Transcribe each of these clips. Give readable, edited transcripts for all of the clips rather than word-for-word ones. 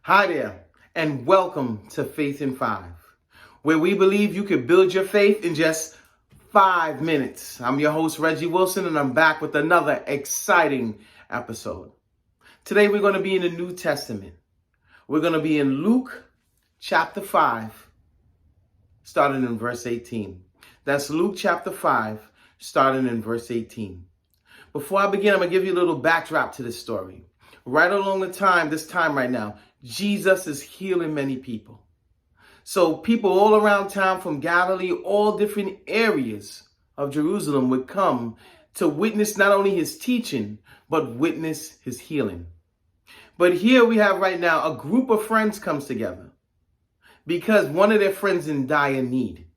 Hi there, and welcome to Faith in 5, where we believe you can build your faith in just 5 minutes. I'm your host, Reggie Wilson, and I'm back with another exciting episode. Today, we're going to be in the New Testament. We're going to be in Luke chapter 5, starting in verse 18. That's Luke chapter 5, starting in verse 18. Before I begin, I'm going to give you a little backdrop to this story. Right along this time right now, Jesus is healing many people. So people all around town from Galilee, all different areas of Jerusalem would come to witness not only his teaching, but witness his healing. But here we have right now a group of friends comes together because one of their friends in dire need.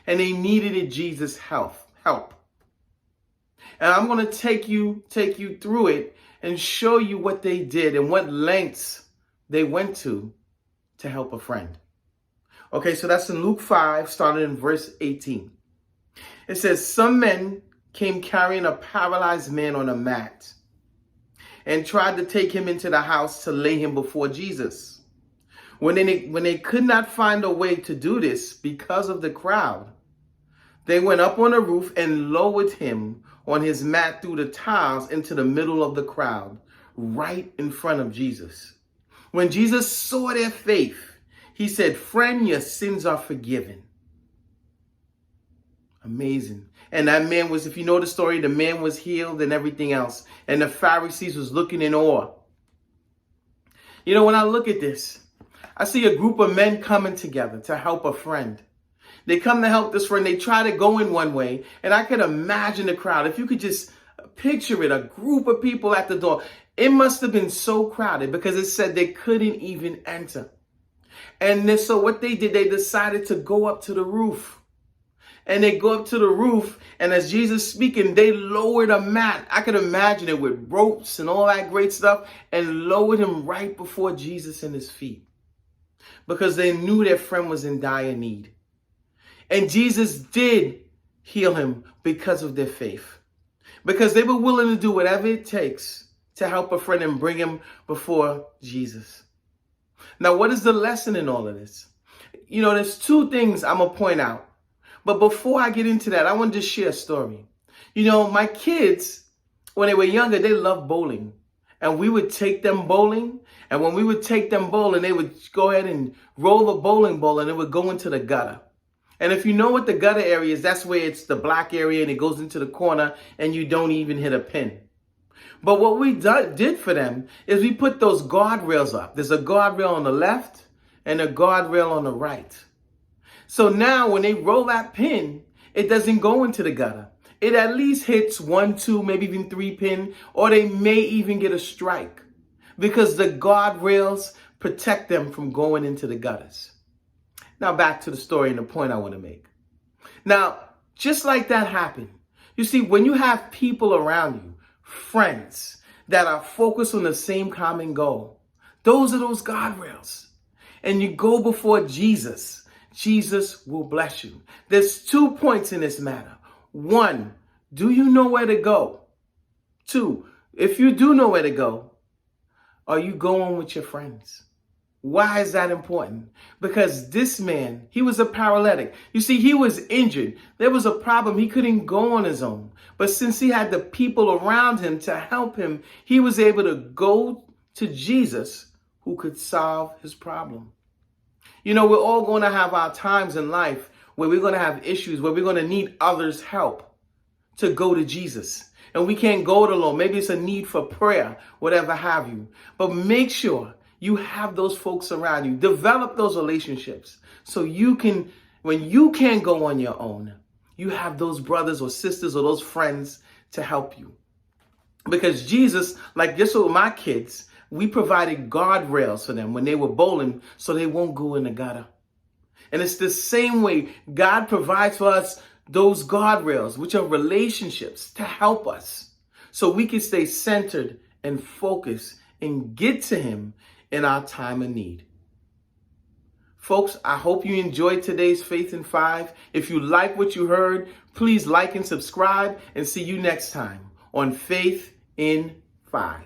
And they needed Jesus' help. And I'm going to take you through it and show you what they did and what lengths they went to help a friend. Okay, so that's in Luke 5, starting in verse 18. It says, some men came carrying a paralyzed man on a mat and tried to take him into the house to lay him before Jesus. When they could not find a way to do this because of the crowd, they went up on a roof and lowered him on his mat through the tiles into the middle of the crowd, right in front of Jesus. When Jesus saw their faith, he said, friend, your sins are forgiven. Amazing. And that man was, if you know the story, the man was healed and everything else. And the Pharisees was looking in awe. You know, when I look at this, I see a group of men coming together to help a friend. They come to help this friend. They try to go in one way. And I could imagine the crowd. If you could just picture it, a group of people at the door. It must have been so crowded because it said they couldn't even enter. And so what they did, they decided to go up to the roof. And they go up to the roof. And as Jesus speaking, they lowered a mat. I could imagine it with ropes and all that great stuff. And lowered him right before Jesus and his feet. Because they knew their friend was in dire need. And Jesus did heal him because of their faith. Because they were willing to do whatever it takes to help a friend and bring him before Jesus. Now, what is the lesson in all of this? You know, there's two things I'm going to point out. But before I get into that, I want to just share a story. You know, my kids, when they were younger, they loved bowling. And we would take them bowling. And when we would take them bowling, they would go ahead and roll the bowling ball and it would go into the gutter. And if you know what the gutter area is, that's where it's the black area and it goes into the corner and you don't even hit a pin. But what we did for them is we put those guardrails up. There's a guardrail on the left and a guardrail on the right. So now when they roll that pin, it doesn't go into the gutter. It at least hits 1, 2, maybe even 3 pin, or they may even get a strike because the guardrails protect them from going into the gutters. Now back to the story and the point I want to make. Now, just like that happened, you see, when you have people around you, friends that are focused on the same common goal, those are those guardrails. And you go before Jesus, Jesus will bless you. There's 2 points in this matter. 1, do you know where to go? 2, if you do know where to go, are you going with your friends? Why is that important? Because this man, he was a paralytic. You see, he was injured. There was a problem. He couldn't go on his own. But since he had the people around him to help him, he was able to go to Jesus who could solve his problem. You know, we're all going to have our times in life where we're going to have issues, where we're going to need others' help to go to Jesus. And we can't go it alone. Maybe it's a need for prayer, whatever have you. But make sure you have those folks around you. Develop those relationships so you can, when you can't go on your own, you have those brothers or sisters or those friends to help you. Because Jesus, like just with my kids, we provided guardrails for them when they were bowling so they won't go in the gutter. And it's the same way God provides for us those guardrails, which are relationships to help us so we can stay centered and focused and get to him in our time of need. Folks, I hope you enjoyed today's Faith in 5. If you like what you heard, please like and subscribe and see you next time on Faith in 5.